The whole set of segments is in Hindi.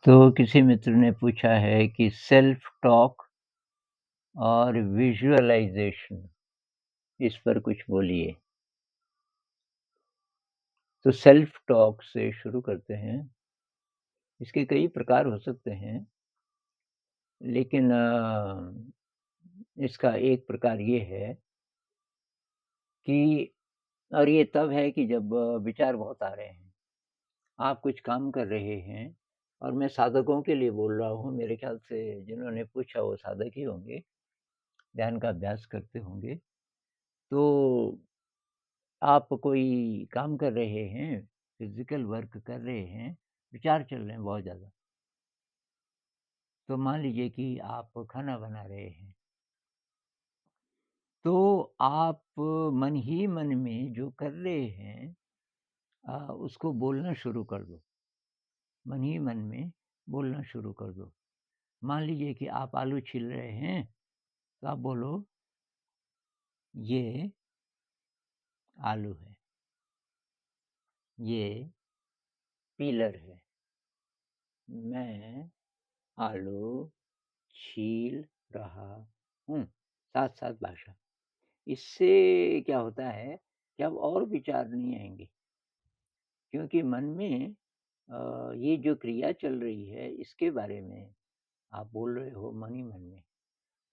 तो किसी मित्र ने पूछा है कि सेल्फ टॉक और विजुअलाइज़ेशन इस पर कुछ बोलिए। तो सेल्फ टॉक से शुरू करते हैं। इसके कई प्रकार हो सकते हैं, लेकिन इसका एक प्रकार ये है कि और ये तब है कि जब विचार बहुत आ रहे हैं। आप कुछ काम कर रहे हैं और मैं साधकों के लिए बोल रहा हूँ, मेरे ख़्याल से जिन्होंने पूछा वो साधक ही होंगे, ध्यान का अभ्यास करते होंगे। तो आप कोई काम कर रहे हैं, फ़िज़िकल वर्क कर रहे हैं, विचार चल रहे हैं बहुत ज़्यादा। तो मान लीजिए कि आप खाना बना रहे हैं, तो आप मन ही मन में जो कर रहे हैं उसको बोलना शुरू कर दो। मन ही मन में बोलना शुरू कर दो। मान लीजिए कि आप आलू छील रहे हैं, तो आप बोलो, ये आलू है, ये पीलर है, मैं आलू छील रहा हूँ। साथ-साथ भाषा। इससे क्या होता है कि अब और विचार नहीं आएँगे, क्योंकि मन में ये जो क्रिया चल रही है इसके बारे में आप बोल रहे हो मन ही मन में।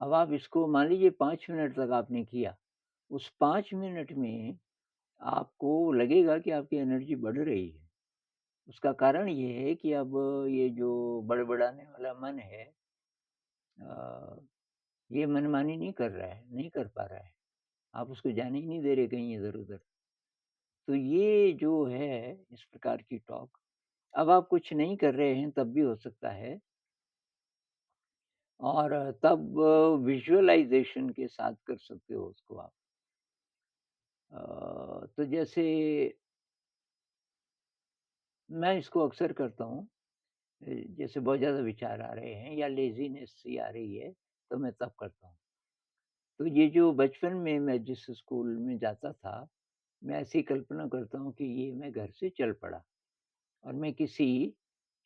अब आप इसको मान लीजिए 5 मिनट तक आपने किया, उस 5 मिनट में आपको लगेगा कि आपकी एनर्जी बढ़ रही है। उसका कारण ये है कि अब ये जो बड़बड़ाने वाला मन है अ, ये मनमानी नहीं कर रहा है, नहीं कर पा रहा है। आप उसको जाने ही नहीं दे रहे कहीं इधर-उधर। तो ये जो है इस प्रकार की टॉक, अब आप कुछ नहीं कर रहे हैं तब भी हो सकता है और तब विज़ुअलाइज़ेशन के साथ कर सकते हो उसको आप। तो जैसे मैं इसको अक्सर करता हूँ जैसे बहुत ज़्यादा विचार आ रहे हैं या लेज़ीनेस सी आ रही है, तो मैं तब करता हूँ। तो ये जो बचपन में मैं जिस स्कूल में जाता था, मैं ऐसी कल्पना करता हूँ कि ये मैं घर से चल पड़ा। और मैं किसी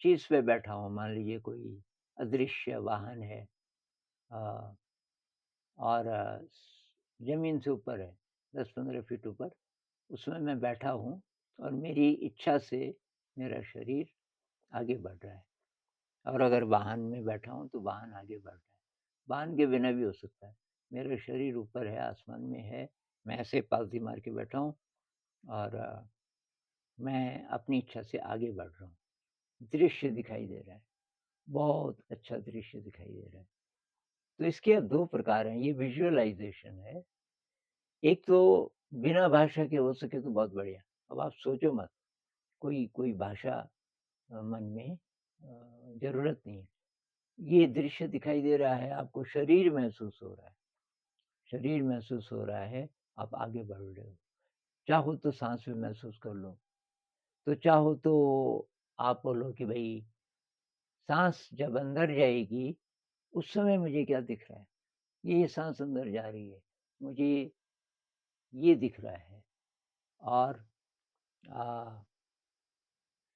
चीज़ पे बैठा हूँ, मान लीजिए कोई अदृश्य वाहन है अ, और ज़मीन से ऊपर है, 10-15 फीट ऊपर, उसमें मैं बैठा हूँ और मेरी इच्छा से मेरा शरीर आगे बढ़ रहा है। और अगर वाहन में बैठा हूँ, तो वाहन आगे बढ़ रहा है। वाहन के बिना भी हो सकता है। मेरा शरीर ऊपर है, आसमान में है, मैं ऐसे पालथी मार के बैठा हूँ और मैं अपनी इच्छा से आगे बढ़ रहा हूँ। दृश्य दिखाई दे रहा है। बहुत अच्छा दृश्य दिखाई दे रहा है। तो इसके अब 2 प्रकार हैं, ये विज़ुअलाइज़ेशन है। एक तो बिना भाषा के हो सके तो बहुत बढ़िया। अब आप सोचो मत, कोई कोई भाषा मन में ज़रूरत नहीं है। ये दृश्य दिखाई दे रहा है, आपको शरीर महसूस हो रहा है। शरीर महसूस हो रहा है, आप आगे बढ़ रहे हो। चाहो तो साँस भी महसूस कर लो, तो चाहो तो आप बोलो कि भई साँस जब अंदर जाएगी, उस समय मुझे क्या दिख रहा है? ये साँस अंदर जा रही है, मुझे ये दिख रहा है और अ,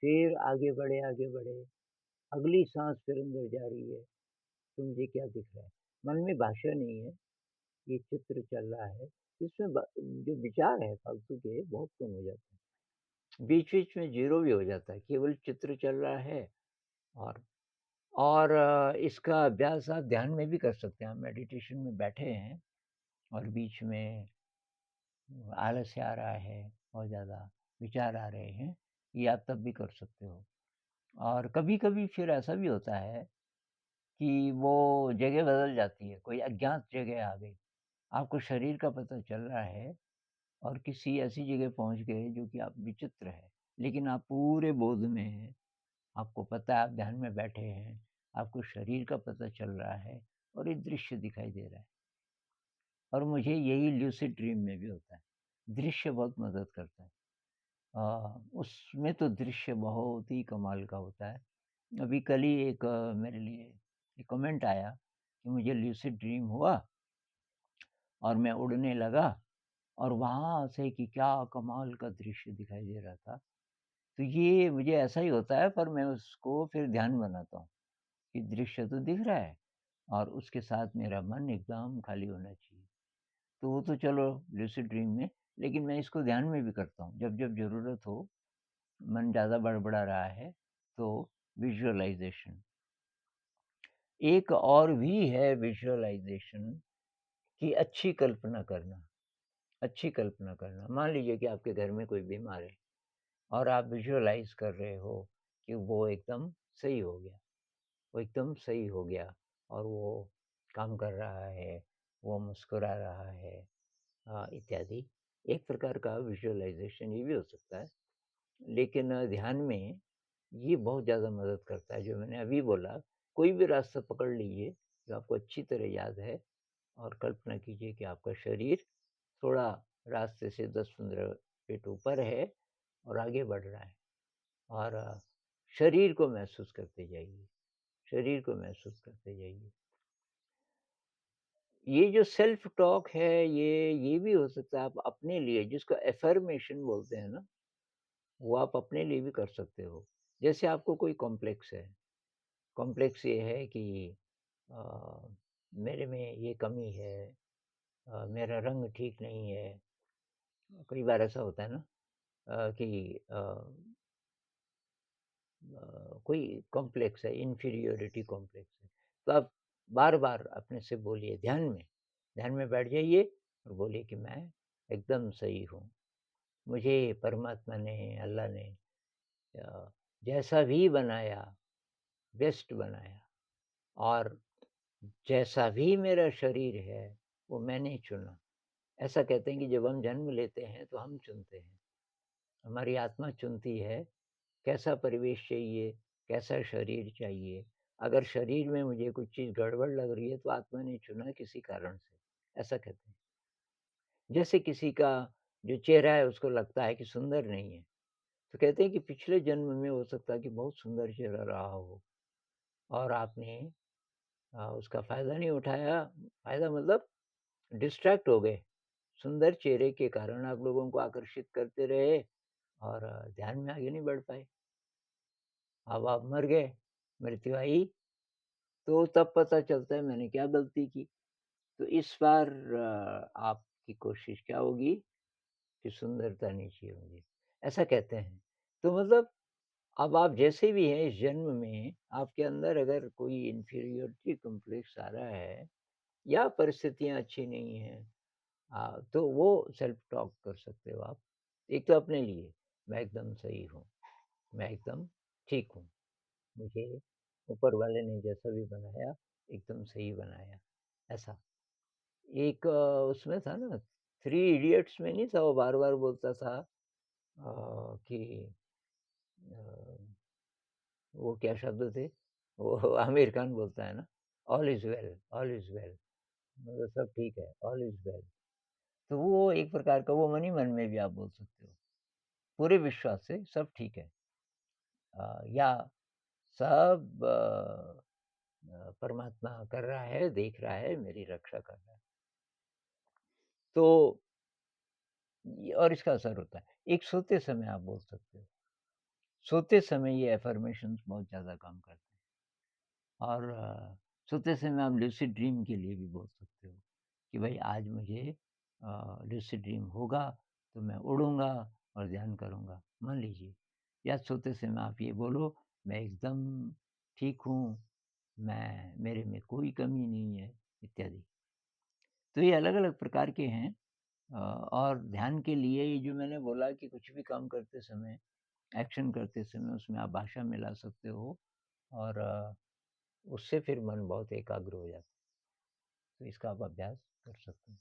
फिर आगे बढ़े, अगली साँस फिर अंदर जा रही है, तो मुझे क्या दिख रहा है? मन में भाषा नहीं है, ये चित्र चल रहा है, इसमें ब जो विचार है फालतू के बहुत कम हो जाते हैं। बीच-बीच में ज़ीरो भी हो जाता है, केवल चित्र चल रहा है और इसका अभ्यास आप ध्यान में भी कर सकते हैं। आप मेडिटेशन में बैठे हैं और बीच में आलस्य आ रहा है, बहुत ज़्यादा विचार आ रहे हैं, ये आप तब भी कर सकते हो। और कभी-कभी फिर ऐसा भी होता है कि वो जगह बदल जाती है, कोई अज्ञात जगह आ गई। आपको शरीर का पता चल रहा है और किसी ऐसी जगह पहुँच गए जो कि आप विचित्र है, लेकिन आप पूरे बोध में हैं। आपको पता है आप ध्यान में बैठे हैं, आपको शरीर का पता चल रहा है और एक दृश्य दिखाई दे रहा है। और मुझे यही ल्यूसिड ड्रीम में भी होता है। दृश्य बहुत मदद करता है। उसमें तो दृश्य बहुत ही कमाल का होता है। अभी कल ही एक मेरे लिए एक कमेंट आया कि मुझे ल्यूसिड ड्रीम हुआ और मैं उड़ने लगा और वहाँ से कि क्या कमाल का दृश्य दिखाई दे रहा था। तो ये मुझे ऐसा ही होता है, पर मैं उसको फिर ध्यान बनाता हूँ कि दृश्य तो दिख रहा है और उसके साथ मेरा मन एकदम खाली होना चाहिए। तो वो तो चलो लूसिड ड्रीम में, लेकिन मैं इसको ध्यान में भी करता हूँ। जब-जब ज़रूरत हो, मन ज़्यादा बड़बड़ा रहा है, तो विज़ुअलाइज़ेशन। एक और भी है विज़ुअलाइज़ेशन कि अच्छी कल्पना करना, अच्छी कल्पना करना। मान लीजिए कि आपके घर में कोई बीमार है और आप विज़ुअलाइज़ कर रहे हो कि वो एकदम सही हो गया, वो एकदम सही हो गया और वो काम कर रहा है, वो मुस्कुरा रहा है, इत्यादि। एक प्रकार का विज़ुअलाइज़ेशन ये भी हो सकता है। लेकिन ध्यान में ये बहुत ज़्यादा मदद करता है, जो मैंने अभी बोला, कोई भी रास्ता पकड़ लीजिए, जो आपको अच्छी तरह याद है और कल्पना कीजिए कि आपका शरीर थोड़ा रास्ते से 10-15 फीट ऊपर है और आगे बढ़ रहा है और शरीर को महसूस करते जाइए, शरीर को महसूस करते जाइए। ये जो सेल्फ टॉक है, ये भी हो सकता है आप अपने लिए जिसको अफ़र्मेशन बोलते हैं ना, वो आप अपने लिए भी कर सकते हो। जैसे आपको कोई कॉम्प्लेक्स है, कॉम्प्लेक्स ये है कि अ, मेरे में ये कमी है, मेरा रंग ठीक नहीं है। कई बार ऐसा होता है ना कि कोई कॉम्प्लेक्स है, इन्फीरियॉरिटी कॉम्प्लेक्स है। तो आप बार-बार अपने से बोलिए ध्यान में बैठ जाइए और बोलिए कि मैं एकदम सही हूँ। मुझे परमात्मा ने, अल्लाह ने अ, जैसा भी बनाया, बेस्ट बनाया और जैसा भी मेरा शरीर है, वो मैंने चुना। ऐसा कहते हैं कि जब हम जन्म लेते हैं, तो हम चुनते हैं। हमारी आत्मा चुनती है, कैसा परिवेश चाहिए, कैसा शरीर चाहिए। अगर शरीर में मुझे कुछ चीज़ गड़बड़ लग रही है, तो आत्मा ने चुना किसी कारण से, ऐसा कहते हैं। जैसे किसी का जो चेहरा है, उसको लगता है कि सुंदर नहीं है, तो कहते हैं कि पिछले जन्म में हो सकता है कि बहुत सुंदर चेहरा रहा हो और आपने उसका फ़ायदा नहीं उठाया। फ़ायदा मतलब डिस्ट्रैक्ट हो गए। सुंदर चेहरे के कारण आप लोगों को आकर्षित करते रहे और ध्यान में आगे नहीं बढ़ पाए। अब आप मर गए, मृत्यु आई, तो तब पता चलता है मैंने क्या गलती की। तो इस बार आपकी कोशिश क्या होगी कि सुंदरता नहीं चाहिए मुझे, ऐसा कहते हैं। तो मतलब अब आप जैसे भी हैं इस जन्म में, आपके अंदर अगर कोई इन्फीरियॉरिटी कॉम्प्लेक्स आ रहा है या परिस्थितियाँ अच्छी नहीं हैं, तो वो सेल्फ टॉक कर सकते हो आप। एक तो अपने लिए, मैं एकदम सही हूँ, मैं एकदम ठीक हूँ, मुझे ऊपर वाले ने जैसा भी बनाया, एकदम सही बनाया, ऐसा। एक उसमें था ना, थ्री इडियट्स में नहीं था, वो बार-बार बोलता था कि अ, वो क्या शब्द थे? वो आमिर खान बोलता है ना, ऑल इज़ वेल, मतलब सब ठीक है, ऑल इज़ वेल। तो वो एक प्रकार का वो मन ही मन में भी आप बोल सकते हो। पूरे विश्वास से सब ठीक है। या सब परमात्मा कर रहा है, देख रहा है, मेरी रक्षा कर रहा है। तो ये और इसका असर होता है। एक सोते समय आप बोल सकते हो। सोते समय ये अफ़र्मेशंस बहुत ज़्यादा काम करते हैं और सोते समय आप लूसिड ड्रीम के लिए भी बोल सकते हो कि भाई आज मुझे लूसिड ड्रीम होगा, तो मैं उड़ूँगा और ध्यान करूँगा। मान लीजिए या सोते समय आप ये बोलो, मैं एकदम ठीक हूँ, मैं मेरे में कोई कमी नहीं है, इत्यादि। तो ये अलग-अलग प्रकार के हैं और ध्यान के लिए ये जो मैंने बोला कि कुछ भी काम करते समय, एक्शन करते समय उसमें आप भाषा मिला सकते हो और उससे फिर मन बहुत एकाग्र हो जाता है। तो इसका आप अभ्यास कर सकते हैं।